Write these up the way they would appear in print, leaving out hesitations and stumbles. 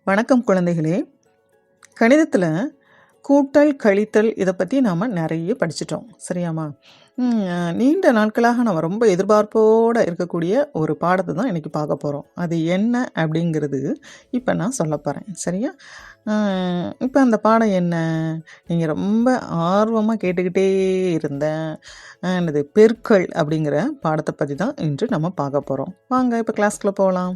வணக்கம் குழந்தைகளே. கணிதத்தில் கூட்டல் கழித்தல் இதை பற்றி நாம் நிறைய படிச்சிட்டோம், சரியாம்மா? நீண்ட நாட்களாக நம்ம ரொம்ப எதிர்பார்ப்போடு இருக்கக்கூடிய ஒரு பாடத்தை தான் இன்றைக்கி பார்க்க போகிறோம். அது என்ன அப்படிங்கிறது இப்போ நான் சொல்ல போகிறேன், சரியா? இப்போ அந்த பாடம் என்ன, நீங்கள் ரொம்ப ஆர்வமாக கேட்டுக்கிட்டே இருந்தேன். என்னது பெருக்கல் அப்படிங்கிற பாடத்தை பற்றி தான் இன்று நம்ம பார்க்க போகிறோம். வாங்க இப்போ கிளாஸ்க்குள்ளே போகலாம்.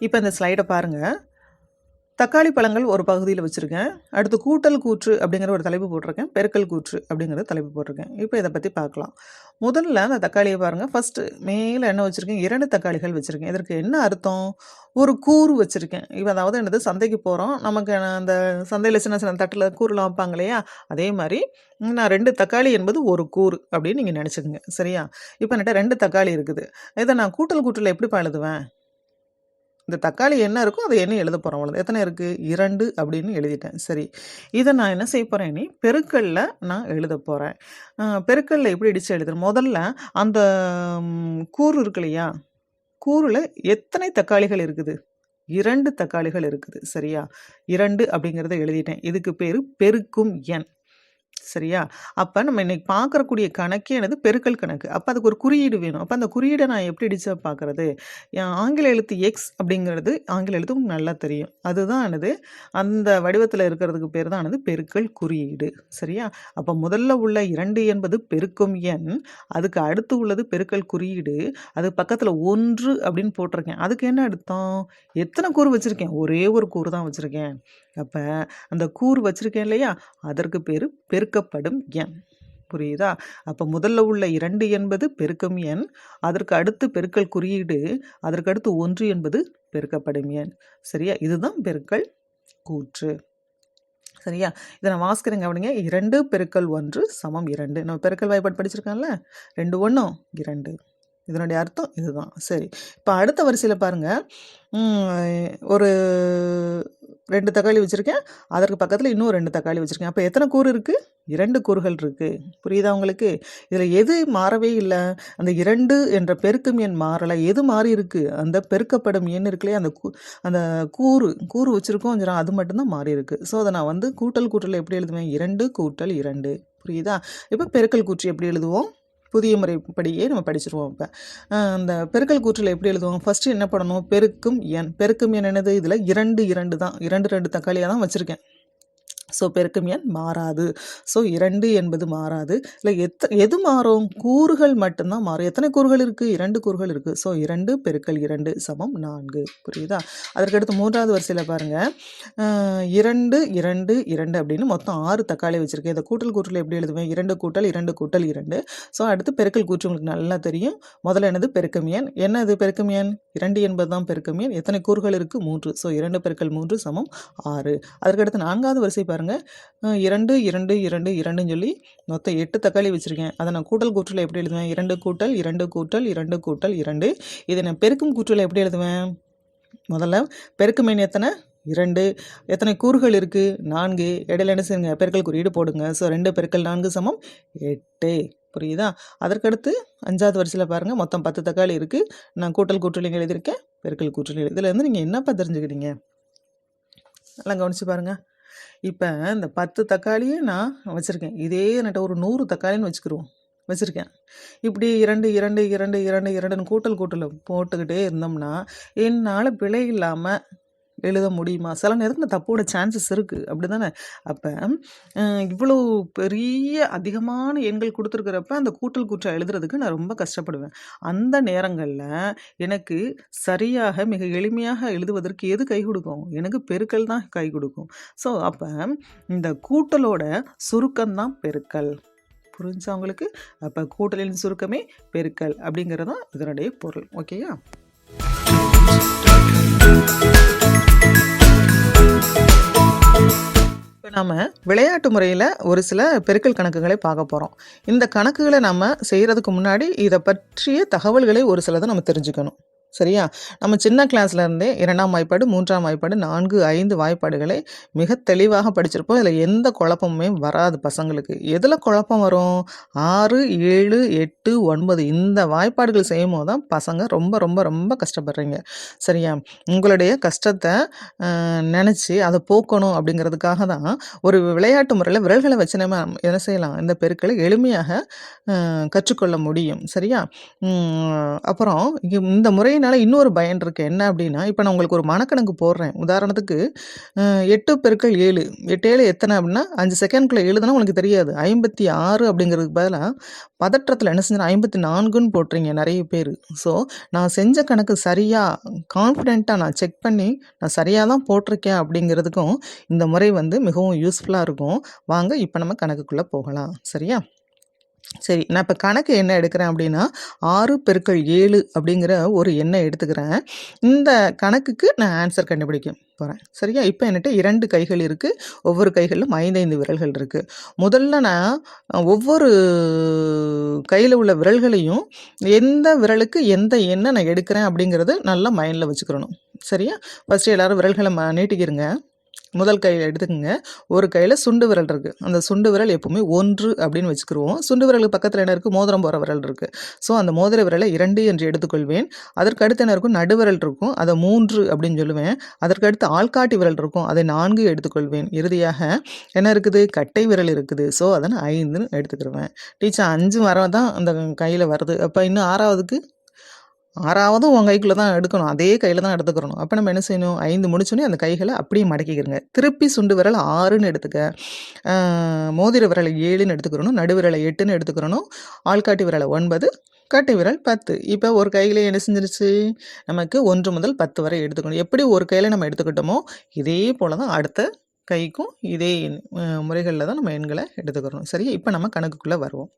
இப்போ இந்த ஸ்லைடை பாருங்கள். தக்காளி பழங்கள் ஒரு பகுதியில் வச்சுருக்கேன். அடுத்து கூட்டல் கூற்று அப்படிங்கிற ஒரு தலைப்பு போட்டிருக்கேன். பெருக்கல் கூற்று அப்படிங்கிற தலைப்பு போட்டிருக்கேன். இப்போ இதை பற்றி பார்க்கலாம். முதல்ல அந்த தக்காளியை பாருங்கள். ஃபஸ்ட்டு மேலே என்ன வச்சுருக்கேன், 2 தக்காளிகள் வச்சுருக்கேன். இதற்கு என்ன அர்த்தம், ஒரு கூறு வச்சுருக்கேன். இப்போ அதாவது என்னது, சந்தைக்கு போகிறோம், நமக்கு அந்த சந்தையில் சின்ன சின்ன தட்டில் கூறுலாம் வைப்பாங்க இல்லையா, அதே மாதிரி நான் 2 தக்காளி என்பது ஒரு கூறு அப்படின்னு நீங்கள் நினச்சிக்கோங்க, சரியா? இப்போ என்கிட்ட 2 தக்காளி இருக்குது. இதை நான் கூட்டல் கூற்றில் எப்படி எழுதுவேன்? இந்த தக்காளி என்ன இருக்கோ அதை என்ன எழுத போகிறோம், அவ்வளோ. எத்தனை இருக்குது, 2 அப்படின்னு எழுதிட்டேன். சரி, இதை நான் என்ன செய்ய போகிறேன், நீ பெருக்கல்ல நான் எழுத போகிறேன். பெருக்கல்ல எப்படி அடித்து எழுதுறேன், முதல்ல அந்த கூறு இருக்கு இல்லையா, கூறில் எத்தனை தக்காளிகள் இருக்குது, 2 தக்காளிகள் இருக்குது, சரியா? 2 அப்படிங்கிறத எழுதிட்டேன். இதுக்கு பேர் பெருக்கும் எண், சரியா? அப்போ நம்ம இன்னைக்கு பார்க்கக்கூடிய கணக்கே என்னது, பெருக்கல் கணக்கு. அப்போ அதுக்கு ஒரு குறியீடு வேணும். அப்போ அந்த குறியீடை நான் எப்படி அடிச்சா பார்க்குறது, ஆங்கில எழுத்து எக்ஸ் அப்படிங்கிறது ஆங்கில எழுத்து உங்களுக்கு நல்லா தெரியும். அதுதான் என்னது, அந்த வடிவத்தில் இருக்கிறதுக்கு பேர் தான் என்னது, பெருக்கல் குறியீடு, சரியா? அப்போ முதல்ல உள்ள 2 என்பது பெருக்கும் எண், அதுக்கு அடுத்து உள்ளது பெருக்கல் குறியீடு, அது பக்கத்தில் 1 அப்படின்னு போட்டிருக்கேன். அதுக்கு என்ன அர்த்தம், எத்தனை கூறு வச்சுருக்கேன், ஒரே ஒரு கூறு தான் வச்சுருக்கேன். அப்போ அந்த கூறு வச்சுருக்கேன் இல்லையா, அதற்கு பேர் பெருக்கப்படும் எண், புரியுதா? அப்போ முதல்ல உள்ள 2 என்பது பெருக்கும் எண், அதற்கு அடுத்து பெருக்கல் குறியீடு, அதற்கு அடுத்து 1 என்பது பெருக்கப்படும் எண், சரியா? இதுதான் பெருக்கல் கூற்று, சரியா? இதை நான் வாசிக்கிறேங்க, அப்படிங்க. 2 பெருக்கல் 1 சமம் 2. நம்ம பெருக்கல் வாய்ப்பாடு படிச்சிருக்கோம்ல, 2 1 2. இதனுடைய அர்த்தம் இதுதான். சரி, இப்போ அடுத்த வரிசையில் பாருங்கள். ஒரு 2 தக்காளி வச்சுருக்கேன், அதற்கு பக்கத்தில் இன்னும் 2 தக்காளி வச்சுருக்கேன். அப்போ எத்தனை கூறு இருக்குது, 2 கூறுகள் இருக்குது, புரியுதா உங்களுக்கு? இதில் எது மாறவே இல்லை, அந்த 2 என்ற பெருக்கும் எண் மாறலை. எது மாறி இருக்குது, அந்த பெருக்கப்படும் எண் இருக்குல்லையே, அந்த கூறு வச்சுருக்கோம், அது மட்டும்தான் மாறி இருக்குது. ஸோ அதை நான் கூட்டல் எப்படி எழுதுவேன், 2 கூட்டல் 2, புரியுதா? இப்போ பெருக்கல் கூற்று எப்படி எழுதுவோம், புதிய முறைப்படியே நம்ம படிச்சிருவோம். இப்போ அந்த பெருக்கல் கூற்றில் எப்படி எழுதுவோம், ஃபஸ்ட்டு என்ன பண்ணணும், பெருக்கும் எண். பெருக்கும் எண் என்னது, இதில் 2 தான், 2 தக்காளியாக தான் வச்சுருக்கேன். ஸோ பெருக்கும் எண் மாறாது. ஸோ 2 என்பது மாறாது. இல்லை எது மாறும், கூறுகள் மட்டும்தான் மாறும். எத்தனை கூறுகள் இருக்குது, 2 கூறுகள் இருக்குது. ஸோ 2 பெருக்கல் 2 சமம் 4, புரியுதா? அதற்கடுத்து 3வது வரிசையில் பாருங்கள். 2 2 2 அப்படின்னு மொத்தம் 6 தக்காளி வச்சுருக்கேன். இந்த கூட்டல் கூற்றில் எப்படி எழுதுவேன், 2 கூட்டல் 2 கூட்டல் 2. ஸோ அடுத்து பெருக்கல் கூற்று உங்களுக்கு நல்லா தெரியும். முதல்ல என்னது, பெருக்கும் எண். என்ன இது பெருக்கும் எண், 2 என்பது தான் பெருக்கும் எண். எத்தனை கூறுகள் இருக்குது, 3. ஸோ 2 பெருக்கல் 3 சமம் 6. அதற்கடுத்து 4வது வரிசை பாருங்கள். 2 2 2 2ன்னு சொல்லி மொத்தம் 8 தக்காளி வச்சுருக்கேன். அதை நான் கூட்டல் கூற்றில் எப்படி எழுதுவேன், 2 கூட்டல் 2 கூட்டல் 2 கூட்டல் 2. இதை நான் பெருக்கும் கூற்றில் எப்படி எழுதுவேன், முதல்ல பெருக்கும் எண் எத்தனை, 2. எத்தனை கூறுகள் இருக்குது, 4. இடையில என்ன செய்யுங்க, பெருக்கல் குறியீடு போடுங்க. ஸோ 2 பெருக்கல் 4 சமம் 8, புரியுதா? அதற்கடுத்து 5வது வரிசையில் பாருங்கள். மொத்தம் 10 தக்காளி இருக்குது. நான் கூட்டல் கூற்றில் எழுதியிருக்கேன், பெருக்கல் கூற்றில். இதில் இருந்து நீங்கள் என்னப்பா தெரிஞ்சுக்கிட்டீங்க, நல்லா கவனிச்சு பாருங்கள். இப்போ இந்த 10 தக்காளியே நான் வச்சுருக்கேன். இதே என்கிட்ட ஒரு 100 தக்காளின்னு வச்சுருக்கேன். இப்படி 2 2 2 2 2ன்னு கூட்டல் போட்டுக்கிட்டே இருந்தோம்னா என்னால் பிழை இல்லாமல் எழுத முடியுமா? சில நேரத்தில் தப்போட சான்சஸ் இருக்குது, அப்படி தானே? அப்போ இவ்வளோ பெரிய அதிகமான எண்கள் கொடுத்துருக்கிறப்ப அந்த கூட்டல் கூற்றை எழுதுறதுக்கு நான் ரொம்ப கஷ்டப்படுவேன். அந்த நேரங்களில் எனக்கு சரியாக மிக எளிமையாக எழுதுவதற்கு எது கை கொடுக்கும், எனக்கு பெருக்கல் தான் கை கொடுக்கும். ஸோ அப்போ இந்த கூட்டலோட சுருக்கம்தான் பெருக்கல், புரிஞ்சா உங்களுக்கு? அப்போ கூட்டலின் சுருக்கமே பெருக்கல் அப்படிங்கிறது தான் இதனுடைய பொருள், ஓகேயா? இப்போ நம்ம விளையாட்டு முறையில் ஒரு சில பெருக்கல் கணக்குகளை பார்க்க போகிறோம். இந்த கணக்குகளை நம்ம செய்கிறதுக்கு முன்னாடி இதை பற்றிய தகவல்களை ஒரு சிலதை நம்ம தெரிஞ்சுக்கணும், சரியா? நம்ம சின்ன கிளாஸ்ல இருந்தே 2ஆம் வாய்ப்பாடு, 3ஆம் வாய்ப்பாடு, 4, 5 வாய்ப்பாடுகளை மிக தெளிவாக படிச்சிருப்போம். இதில் எந்த குழப்பமுமே வராது பசங்களுக்கு. எதில் குழப்பம் வரும்? 6, 7, 8, 9 இந்த வாய்ப்பாடுகள் செய்யும்போது தான் பசங்க ரொம்ப ரொம்ப ரொம்ப கஷ்டப்படுறீங்க. சரியா? உங்களுடைய கஷ்டத்தை நினச்சி அதை போக்கணும் அப்படிங்கிறதுக்காக தான் ஒரு விளையாட்டு முறையில் விரல்களை வச்சு நம்ம என்ன செய்யலாம்? இந்த பெருக்களை எளிமையாக கற்றுக்கொள்ள முடியும். சரியா? அப்புறம் இந்த முறையினால இன்னொரு பயன் இருக்கு. என்ன அப்படின்னா, இப்போ நான் உங்களுக்கு ஒரு மனக்கணக்கு போடுறேன். உதாரணத்துக்கு 8 பெருக்கல் 7 8 7 எத்தனை அப்படின்னா 5 செகண்ட்குள்ளே எழுதுனா உங்களுக்கு தெரியாது. 56 அப்படிங்கிறதுக்கு பதிலாக பதற்றத்தில் என்ன செஞ்சேன் 54ன்னு போட்டுறீங்க நிறைய பேர். ஸோ நான் செஞ்ச கணக்கு சரியாக கான்ஃபிடென்ட்டாக நான் செக் பண்ணி நான் சரியாக தான் போட்டிருக்கேன் அப்படிங்கிறதுக்கும் இந்த முறை வந்து மிகவும் யூஸ்ஃபுல்லாக இருக்கும். வாங்க இப்போ நம்ம கணக்குக்குள்ளே போகலாம். சரியா? சரி, நான் இப்போ கணக்கு என்ன எடுக்கிறேன் அப்படின்னா 6 பெருக்கல் 7 அப்படிங்கிற ஒரு எண்ணை எடுத்துக்கிறேன். இந்த கணக்குக்கு நான் ஆன்சர் கண்டுபிடிக்க போகிறேன். சரியா? இப்போ என்கிட்ட 2 கைகள் இருக்குது. ஒவ்வொரு கைகளிலும் 5 5 விரல்கள் இருக்குது. முதல்ல நான் ஒவ்வொரு கையில் உள்ள விரல்களையும் எந்த விரலுக்கு எந்த எண்ணை நான் எடுக்கிறேன் அப்படிங்கிறது நல்லா மைண்டில் வச்சுக்கிறணும். சரியா? ஃபஸ்ட்டு எல்லோரும் விரல்களை நீட்டிக்கிறங்க. முதல் கையில் எடுத்துக்கோங்க. ஒரு கையில் சுண்டு விரல் இருக்குது. அந்த சுண்டு விரல் எப்போவுமே 1 அப்படின்னு வச்சுக்கிருவோம். சுண்டு விரலுக்கு பக்கத்தில் என்ன இருக்குது? மோதிரம் போகிற விரல் இருக்குது. ஸோ அந்த மோதிர விரலை 2 என்று எடுத்துக்கொள்வேன். அதற்கு அடுத்து என்ன இருக்கும்? நடுவிரல் இருக்கும். அதை 3 அப்படின்னு சொல்லுவேன். அதற்கு அடுத்து ஆள்காட்டி விரல் இருக்கும். அதை 4 எடுத்துக்கொள்வேன். இறுதியாக என்ன இருக்குது? கட்டை விரல் இருக்குது. ஸோ அதை நான் 5ன்னு எடுத்துக்கிடுவேன். டீச்சர் 5 வர தான் அந்த கையில் வருது. அப்போ இன்னும் 6வதுக்கு 6வதும் உங்கள் கைக்குள்ளே தான் எடுக்கணும். அதே கையில் தான் எடுத்துக்கிறணும். அப்போ நம்ம என்ன செய்யணும்? 5 முடிச்சோன்னே அந்த கைகளை அப்படியே மடக்கிக்கிறங்க. திருப்பி சுண்டு விரல் 6ன்னு எடுத்துக்க, மோதிர விரலை 7ன்னு எடுத்துக்கிறணும், நடுவிரலை 8ன்னு எடுத்துக்கிறணும், ஆள்காட்டி விரலை 9, கட்டை விரல் 10. இப்போ ஒரு கையில் என்ன செஞ்சிருச்சு? நமக்கு 1 முதல் 10 வரை எடுத்துக்கணும். எப்படி ஒரு கையில் நம்ம எடுத்துக்கிட்டோமோ இதே போல் தான் அடுத்த கைக்கும் இதே முறைகளில் தான் நம்ம எண்களை எடுத்துக்கிறோம். சரியா? இப்போ நம்ம கணக்குக்குள்ளே வருவோம்.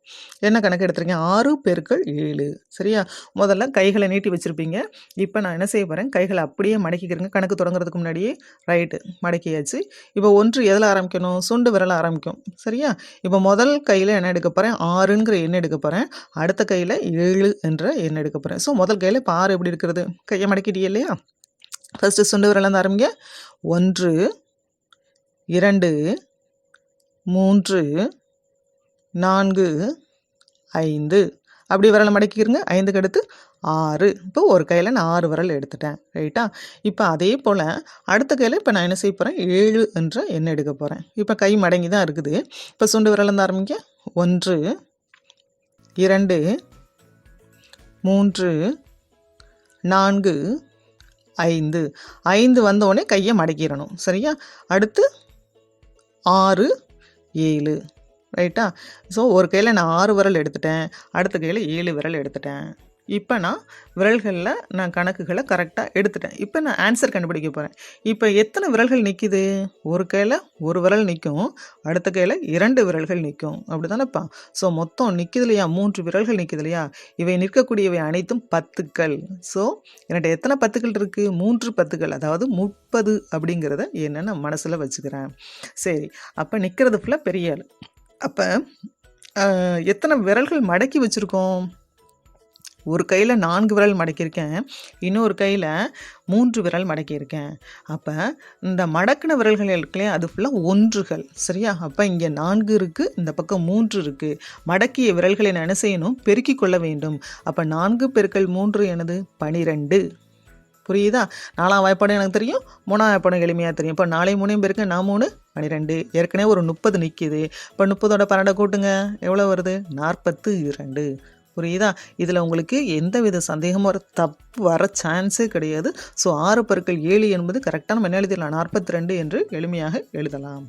என்ன கணக்கு எடுத்துருக்கேன்? 6 பெருக்கல் 7. சரியா? முதல்ல கைகளை நீட்டி வச்சுருப்பீங்க. இப்போ நான் என்ன செய்ய போகிறேன்? கைகளை அப்படியே மடக்கிக்கிறேங்க. கணக்கு தொடங்குறதுக்கு முன்னாடியே ரைட்டு மடக்கியாச்சு. இப்போ 1 எதில் ஆரம்பிக்கணும்? சுண்டு விரல் ஆரம்பிக்கும். சரியா? இப்போ முதல் கையில் என்ன எடுக்க போகிறேன்? 6ங்கிற எண் எடுக்க போகிறேன். அடுத்த கையில் 7 என்ற எண் எடுக்க போகிறேன். ஸோ முதல் கையில் இப்போ 6 எப்படி இருக்கிறது? கையை மடக்கிட்டே இல்லையா? ஃபஸ்ட்டு சுண்டு விரலேருந்து ஆரம்பிங்க. 1 2 3 4 5 அப்படி விரலை மடக்கிக்கிறங்க. 5க்கு அடுத்து 6. இப்போ ஒரு கையில் நான் 6 விரல் எடுத்துட்டேன். ரைட்டா? இப்போ அதே போல் அடுத்த கையில் இப்போ நான் என்ன செய்ய போகிறேன்? 7 என்ற எண்ணெய் எடுக்க போகிறேன். இப்போ கை மடங்கி தான் இருக்குது. இப்போ சுண்டு விரலேருந்து ஆரம்பிங்க. 1 2 3 4 5 5 வந்தோடனே கையை மடக்கிடணும். சரியா? அடுத்து 6 7 ரைட்டா? ஸோ ஒரு கையில் நான் 6 விரல் எடுத்துட்டேன். அடுத்த கையில் 7 விரல் எடுத்துட்டேன். இப்போ நான் விரல்களில் நான் கணக்குகளை கரெக்டாக எடுத்துட்டேன். இப்போ நான் ஆன்சர் கண்டுபிடிக்க போகிறேன். இப்போ எத்தனை விரல்கள் நிற்கிது? ஒரு கையில் ஒரு விரல் நிற்கும், அடுத்த கையில் 2 விரல்கள் நிற்கும். அப்படி தானேப்பா? ஸோ மொத்தம் நிற்கிது இல்லையா? 3 விரல்கள் நிற்கிது இல்லையா? இவை நிற்கக்கூடியவை அனைத்தும் 10கள். ஸோ என்கிட்ட எத்தனை 10கள் இருக்குது? 3 10கள், அதாவது 30 அப்படிங்கிறத என்ன நான் மனசில் வச்சுக்கிறேன். சரி, அப்போ நிற்கிறது ஃபுல்லாக பெரிய ஆள். அப்போ எத்தனை விரல்கள் மடக்கி வச்சுருக்கோம்? ஒரு கையில் 4 விரல் மடக்கியிருக்கேன், இன்னொரு கையில் 3 விரல் மடக்கியிருக்கேன். அப்போ இந்த மடக்கின விரல்கள் இருக்குல்லையா, அது ஃபுல்லாக 1கள். சரியா? அப்போ இங்கே 4 இருக்குது, இந்த பக்கம் 3 இருக்குது. மடக்கிய விரல்களை நான் என்ன செய்யணும்? பெருக்கி கொள்ள வேண்டும். அப்போ 4 பெருக்கல் 3 எனது 12. புரியுதா? 4ஆம் வாய்ப்பாடு எனக்கு தெரியும், 3ஆம் வாய்ப்பாடு எளிமையாக தெரியும். இப்போ 4 3 பெருக்க நான் 3 12. ஏற்கனவே ஒரு 30 நிற்கிது. இப்போ 30ஓட 12 கூட்டுங்க, எவ்வளோ வருது? 42. புரியுதா? இதில் உங்களுக்கு எந்தவித சந்தேகமும் தப்பு வர சான்ஸே கிடையாது. ஸோ 6 பெருக்கல் 7 என்பது கரெக்டாக நம்ம என்ன எழுதிடலாம்? 42 என்று எளிமையாக எழுதலாம்.